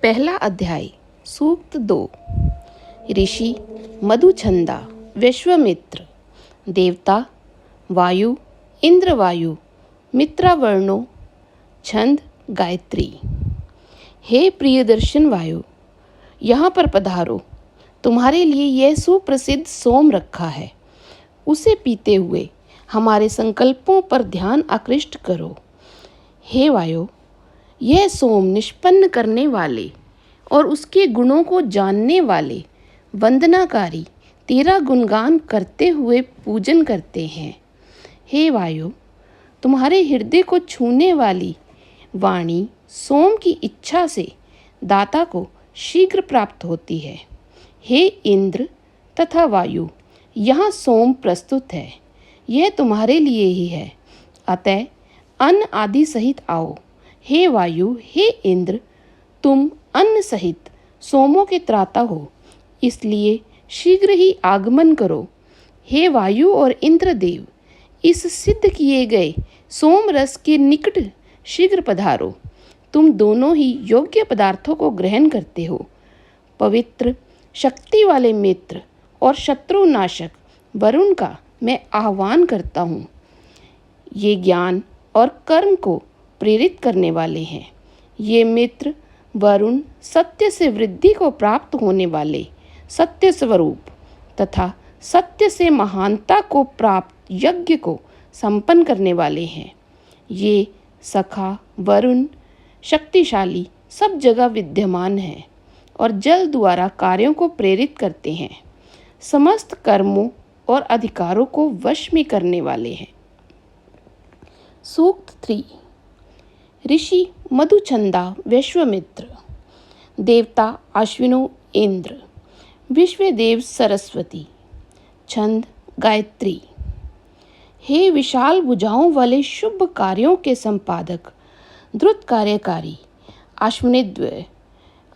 पहला अध्याय सूक्त 2। ऋषि मधुछंदा विश्वामित्र, देवता वायु इंद्रवायु, मित्रावर्णो, छंद गायत्री। हे प्रियदर्शन वायु, यहाँ पर पधारो। तुम्हारे लिए यह सुप्रसिद्ध सोम रखा है, उसे पीते हुए हमारे संकल्पों पर ध्यान आकृष्ट करो। हे वायु, यह सोम निष्पन्न करने वाले और उसके गुणों को जानने वाले वंदनाकारी तेरा गुणगान करते हुए पूजन करते हैं। हे वायु, तुम्हारे हृदय को छूने वाली वाणी सोम की इच्छा से दाता को शीघ्र प्राप्त होती है। हे इंद्र तथा वायु, यहाँ सोम प्रस्तुत है, यह तुम्हारे लिए ही है, अतः अन्न आदि सहित आओ। हे वायु, हे इंद्र, तुम अन्न सहित सोमों के त्राता हो, इसलिए शीघ्र ही आगमन करो। हे वायु और इंद्रदेव, इस सिद्ध किए गए सोम रस के निकट शीघ्र पधारो। तुम दोनों ही योग्य पदार्थों को ग्रहण करते हो। पवित्र शक्ति वाले मित्र और शत्रुनाशक वरुण का मैं आह्वान करता हूँ। ये ज्ञान और कर्म को प्रेरित करने वाले हैं। ये मित्र वरुण सत्य से वृद्धि को प्राप्त होने वाले सत्य स्वरूप तथा सत्य से महानता को प्राप्त यज्ञ को संपन्न करने वाले हैं। ये सखा वरुण शक्तिशाली सब जगह विद्यमान हैं और जल द्वारा कार्यों को प्रेरित करते हैं, समस्त कर्मों और अधिकारों को वश में करने वाले हैं। सूक्त 3। ऋषि मधुछंदा विश्वामित्र, देवता अश्विनो इंद्र, विश्वदेव सरस्वती, छंद गायत्री। हे विशाल भुजाओं वाले शुभ कार्यों के संपादक, द्रुत कार्यकारी अश्विनीद्वय,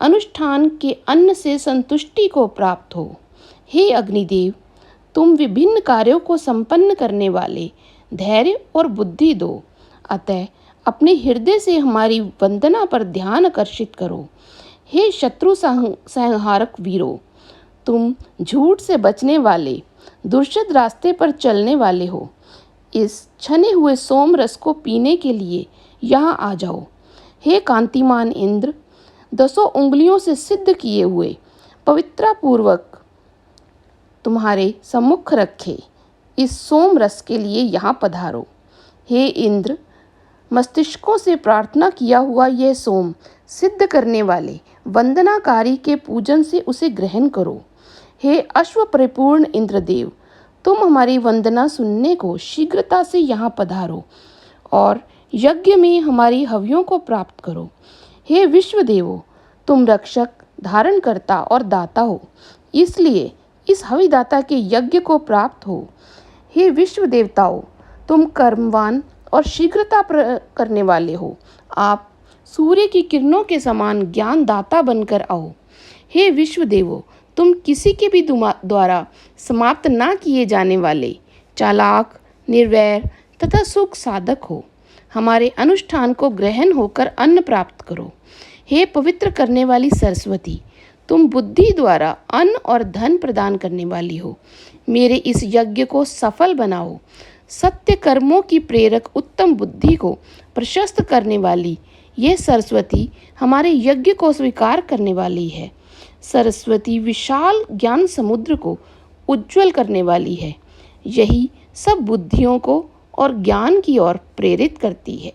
अनुष्ठान के अन्न से संतुष्टि को प्राप्त हो। हे अग्निदेव, तुम विभिन्न कार्यों को संपन्न करने वाले धैर्य और बुद्धि दो, अतः अपने हृदय से हमारी वंदना पर ध्यान आकर्षित करो। हे शत्रु संहारक वीरों, तुम झूठ से बचने वाले दुर्शद रास्ते पर चलने वाले हो। इस छने हुए सोम रस को पीने के लिए यहाँ आ जाओ। हे कांतिमान इंद्र, 10 उंगलियों से सिद्ध किए हुए पवित्रतापूर्वक तुम्हारे सम्मुख रखे इस सोम रस के लिए यहाँ पधारो। हे इंद्र, मस्तिष्कों से प्रार्थना किया हुआ यह सोम सिद्ध करने वाले वंदनाकारी के पूजन से उसे ग्रहण करो। हे अश्व परिपूर्ण इंद्रदेव, तुम हमारी वंदना सुनने को शीघ्रता से यहाँ पधारो और यज्ञ में हमारी हवियों को प्राप्त करो। हे विश्वदेवों, तुम रक्षक, धारणकर्ता और दाता हो, इसलिए इस हविदाता के यज्ञ को प्राप्त हो। हे विश्व देवताओं, तुम कर्मवान और शीघ्रता करने वाले हो, आप सूर्य की किरणों के समान ज्ञान दाता बनकर आओ। हे विश्वदेवों, तुम किसी के भी द्वारा समाप्त ना किए जाने वाले चालाक, निर्वैर तथा सुख साधक हो। हमारे अनुष्ठान को ग्रहण होकर अन्न प्राप्त करो। हे पवित्र करने वाली सरस्वती, तुम बुद्धि द्वारा अन्न और धन प्रदान करने वाली हो। मेरे इस यज्ञ को सफल बनाओ। सत्य कर्मों की प्रेरक उत्तम बुद्धि को प्रशस्त करने वाली यह सरस्वती हमारे यज्ञ को स्वीकार करने वाली है। सरस्वती विशाल ज्ञान समुद्र को उज्ज्वल करने वाली है। यही सब बुद्धियों को और ज्ञान की ओर प्रेरित करती है।